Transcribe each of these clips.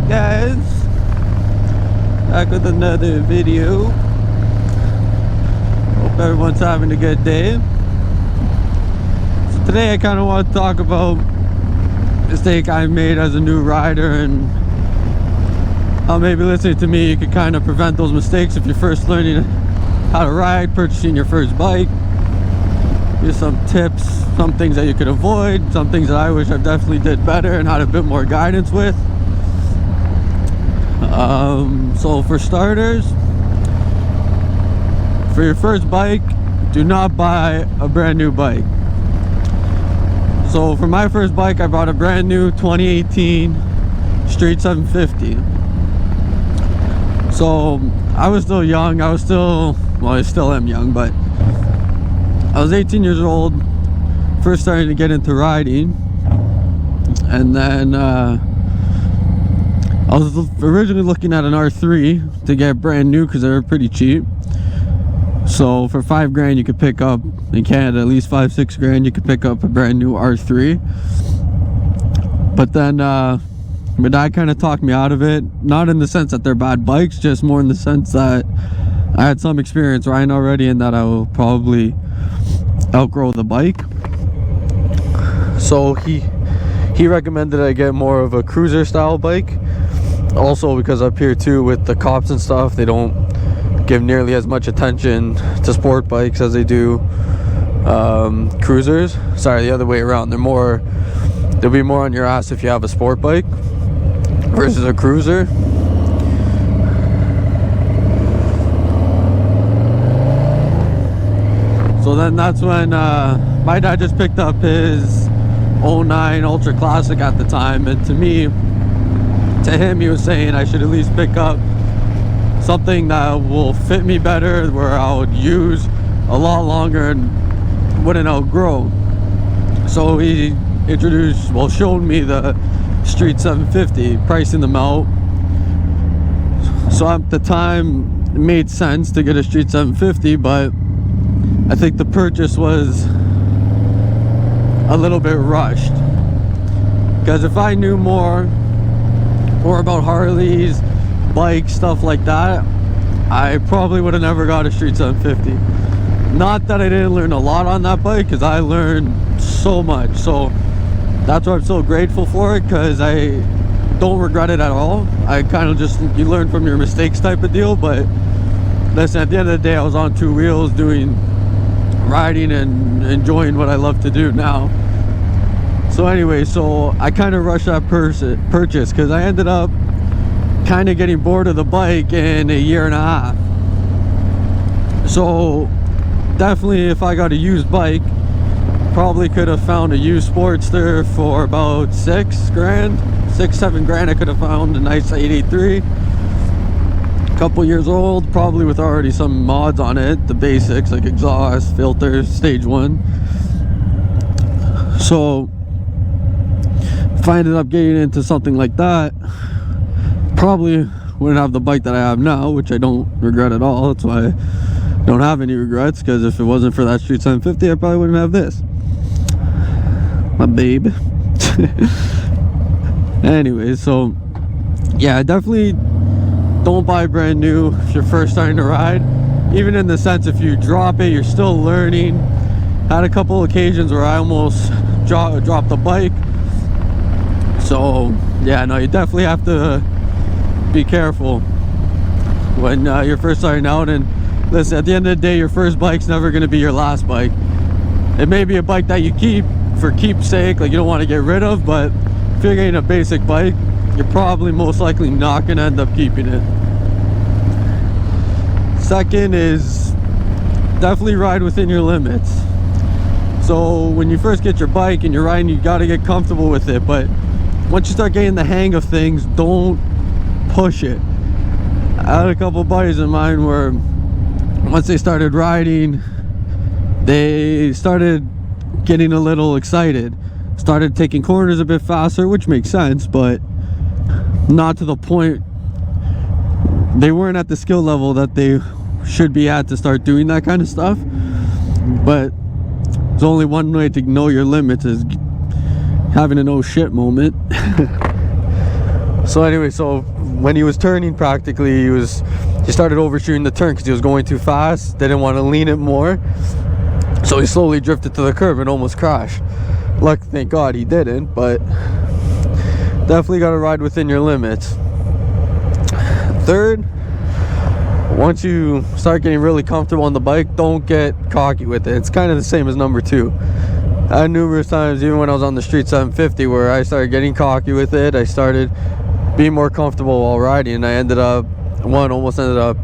guys? Back with another video. Hope everyone's having a good day. So today I kind of want to talk about a mistake I made as a new rider, and how maybe listening to me you could kind of prevent those mistakes if you're first learning how to ride, purchasing your first bike. Here's some tips, some things that you could avoid, some things that I wish I definitely did better and had a bit more guidance with. So for starters, for your first bike, do not buy a brand new bike. So for my first bike, I bought a brand new 2018 Street 750. So I was still young, I still am young, but I was 18 years old, first starting to get into riding. And then I was originally looking at an R3 to get brand new because they were pretty cheap. So for $5,000 you could pick up, in Canada, at least $5-6 you could pick up a brand new R3. But then my dad kind of talked me out of it, not in the sense that they're bad bikes, just more in the sense that I had some experience riding already and that I will probably outgrow the bike. So he recommended I get more of a cruiser style bike. Also because up here too, with the cops and stuff, they don't give nearly as much attention to sport bikes as they do cruisers. Sorry, the other way around. They'll be more on your ass if you have a sport bike versus a cruiser. So then that's when my dad just picked up his 09 Ultra Classic at the time, and to him he was saying I should at least pick up something that will fit me better, where I would use a lot longer and wouldn't outgrow. So he showed me the Street 750, pricing them out. So at the time it made sense to get a Street 750, but I think the purchase was a little bit rushed, because if I knew more about Harleys, bikes, stuff like that, I probably would have never got a Street 750. Not that I didn't learn a lot on that bike, because I learned so much. So that's why I'm so grateful for it, because I don't regret it at all. I kind of just, you learn from your mistakes type of deal. But listen, at the end of the day, I was on two wheels doing riding and enjoying what I love to do now. So anyway, so I kind of rushed that purchase because I ended up kind of getting bored of the bike in a year and a half. So definitely, if I got a used bike, probably could have found a used Sportster for about $6,000-7,000. I could have found a nice 883, couple years old, probably with already some mods on it, the basics like exhaust, filters, stage 1. So if I ended up getting into something like that, probably wouldn't have the bike that I have now, which I don't regret at all. That's why I don't have any regrets, because if it wasn't for that Street 750, I probably wouldn't have this, my babe. Anyway, so yeah, definitely don't buy brand new if you're first starting to ride. Even in the sense, if you drop it, you're still learning. Had a couple occasions where I almost dropped the bike. So yeah, no, you definitely have to be careful when you're first starting out. And listen, at the end of the day, your first bike's never going to be your last bike. It may be a bike that you keep for keepsake, like you don't want to get rid of, but if you're getting a basic bike, you're probably most likely not going to end up keeping it. Second is definitely ride within your limits. So when you first get your bike and you're riding, you got to get comfortable with it, but once you start getting the hang of things, don't push it. I had a couple buddies of mine where once they started riding, they started getting a little excited, started taking corners a bit faster, which makes sense, but not to the point. They weren't at the skill level that they should be at to start doing that kind of stuff. But there's only one way to know your limits, is having an oh shit moment. So anyway, so when he was turning, practically he started overshooting the turn because he was going too fast. Didn't want to lean it more, so he slowly drifted to the curb and almost crashed. Thank God he didn't, but definitely got to ride within your limits. Third, once you start getting really comfortable on the bike, don't get cocky with it. It's kind of the same as number 2. I had numerous times, even when I was on the Street 750, where I started getting cocky with it. I started being more comfortable while riding, and I almost ended up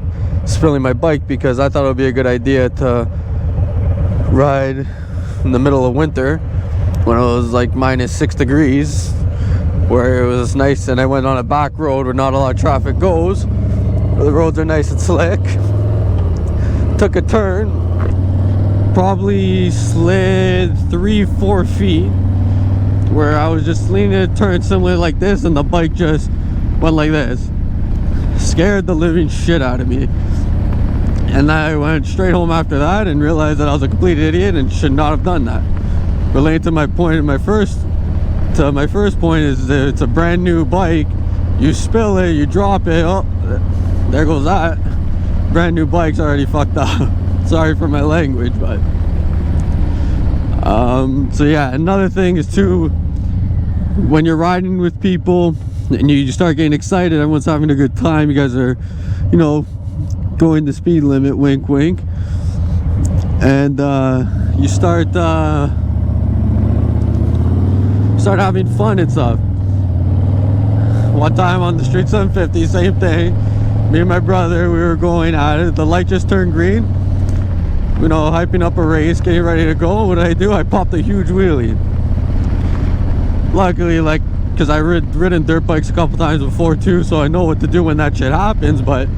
spilling my bike because I thought it would be a good idea to ride in the middle of winter when it was like -6 degrees, where it was nice, and I went on a back road where not a lot of traffic goes, where the roads are nice and slick. Took a turn, probably slid 3-4 feet, where I was just leaning a turn similar like this, and the bike just went like this. Scared the living shit out of me, and I went straight home after that and realized that I was a complete idiot and should not have done that. Related to my point, my first point is that it's a brand new bike. You spill it, you drop it, oh, there goes that. Brand new bike's already fucked up. Sorry for my language, but so yeah, another thing is too, when you're riding with people and you start getting excited, everyone's having a good time, you guys are, you know, going the speed limit, wink wink, and you start having fun and stuff. One time on the Street 750, same thing, me and my brother, we were going at it, the light just turned green, you know, hyping up a race, getting ready to go. What did? I popped a huge wheelie. Luckily, like, because I ridden dirt bikes a couple times before too, so I know what to do when that shit happens. But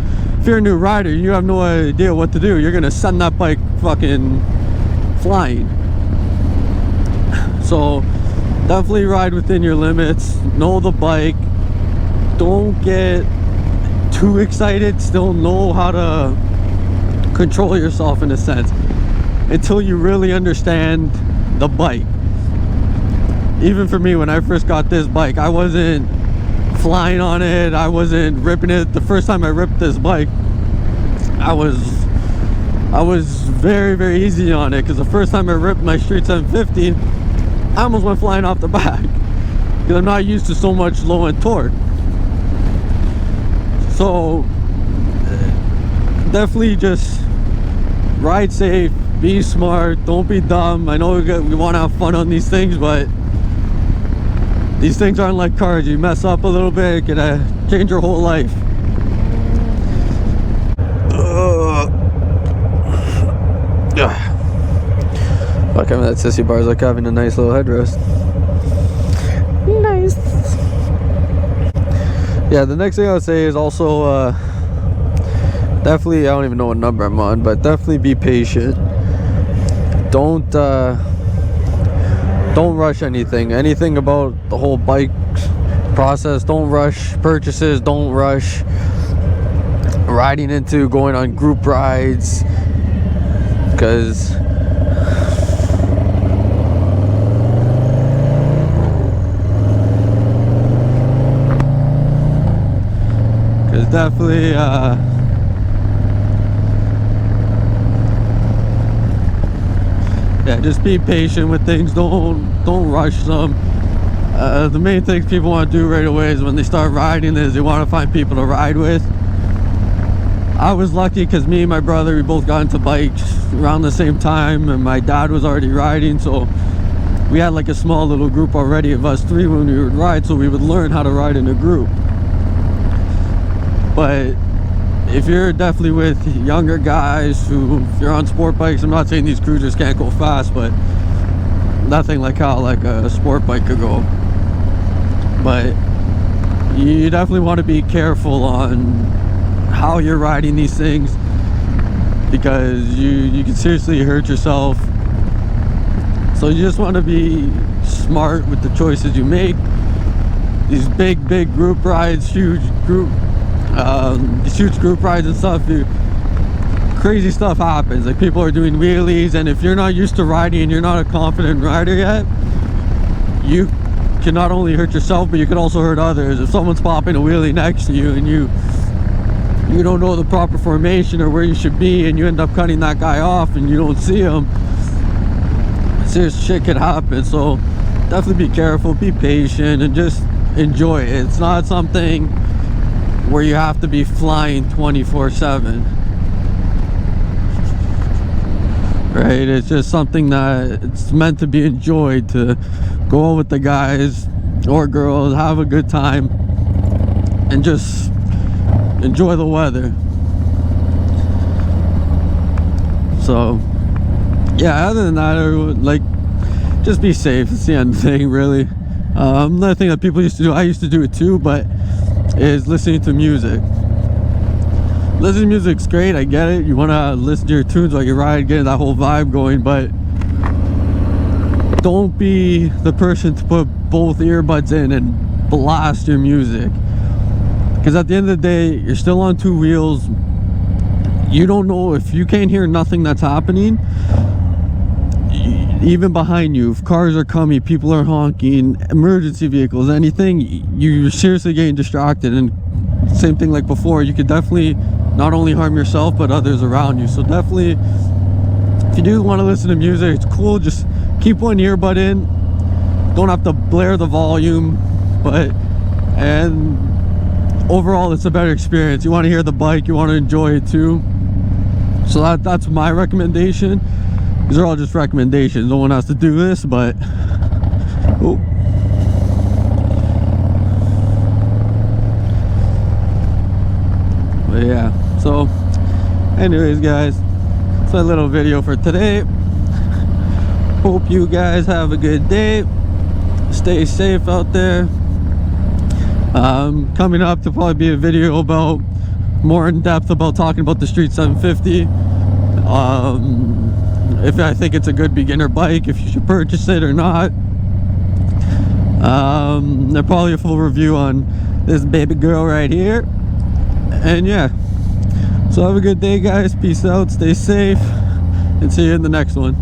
if you're a new rider, you have no idea what to do. You're gonna send that bike fucking flying. So definitely ride within your limits, know the bike, don't get too excited, still know how to control yourself in a sense until you really understand the bike. Even for me, when I first got this bike, I wasn't flying on it, I wasn't ripping it. The first time I ripped this bike, I was very, very easy on it, because the first time I ripped my Street 750, I almost went flying off the back because I'm not used to so much low end torque. So definitely just ride safe, be smart, don't be dumb. I know we want to have fun on these things, but these things aren't like cars. You mess up a little bit, it can change your whole life. Fuck, I mean, that sissy bar is like having a nice little headrest. Nice. Yeah, the next thing I would say is also definitely, I don't even know what number I'm on, but definitely be patient. Don't rush anything about the whole bike process. Don't rush purchases, don't rush riding into going on group rides, because definitely yeah, just be patient with things, don't rush them. The main things people want to do right away is when they start riding is they want to find people to ride with. I was lucky because me and my brother, we both got into bikes around the same time, and my dad was already riding, so we had like a small little group already of us three when we would ride, so we would learn how to ride in a group. But if you're definitely with younger guys who, if you're on sport bikes, I'm not saying these cruisers can't go fast, but nothing like how like a sport bike could go. But you definitely want to be careful on how you're riding these things, because you can seriously hurt yourself. So you just want to be smart with the choices you make. These big group rides, huge group rides and stuff, crazy stuff happens. Like, people are doing wheelies, and if you're not used to riding and you're not a confident rider yet, you can not only hurt yourself, but you can also hurt others. If someone's popping a wheelie next to you and you don't know the proper formation or where you should be, and you end up cutting that guy off and you don't see him, serious shit could happen. So definitely be careful, be patient, and just enjoy it. It's not something where you have to be flying 24/7, right? It's just something that it's meant to be enjoyed, to go out with the guys or girls, have a good time, and just enjoy the weather. So yeah, other than that, I would like, just be safe. It's the end thing, really. Another thing that people used to do, I used to do it too, but is listening to music. Listening to music's great, I get it. You want to listen to your tunes while you ride, getting that whole vibe going, but don't be the person to put both earbuds in and blast your music, because at the end of the day, you're still on two wheels. You don't know, if you can't hear nothing that's happening, even behind you, if cars are coming, people are honking, emergency vehicles, anything, you're seriously getting distracted. And same thing like before, you could definitely not only harm yourself but others around you. So definitely, if you do want to listen to music, it's cool, just keep one earbud in. Don't have to blare the volume, and overall it's a better experience. You want to hear the bike, you want to enjoy it too. So that's my recommendation. These are all just recommendations. No one has to do this, but oh. But yeah, so anyways guys, it's a little video for today. Hope you guys have a good day. Stay safe out there. Coming up to probably be a video about more in depth about talking about the Street 750. If I think it's a good beginner bike, if you should purchase it or not. There's probably a full review on this baby girl right here. And yeah, so have a good day guys, peace out, stay safe, and see you in the next one.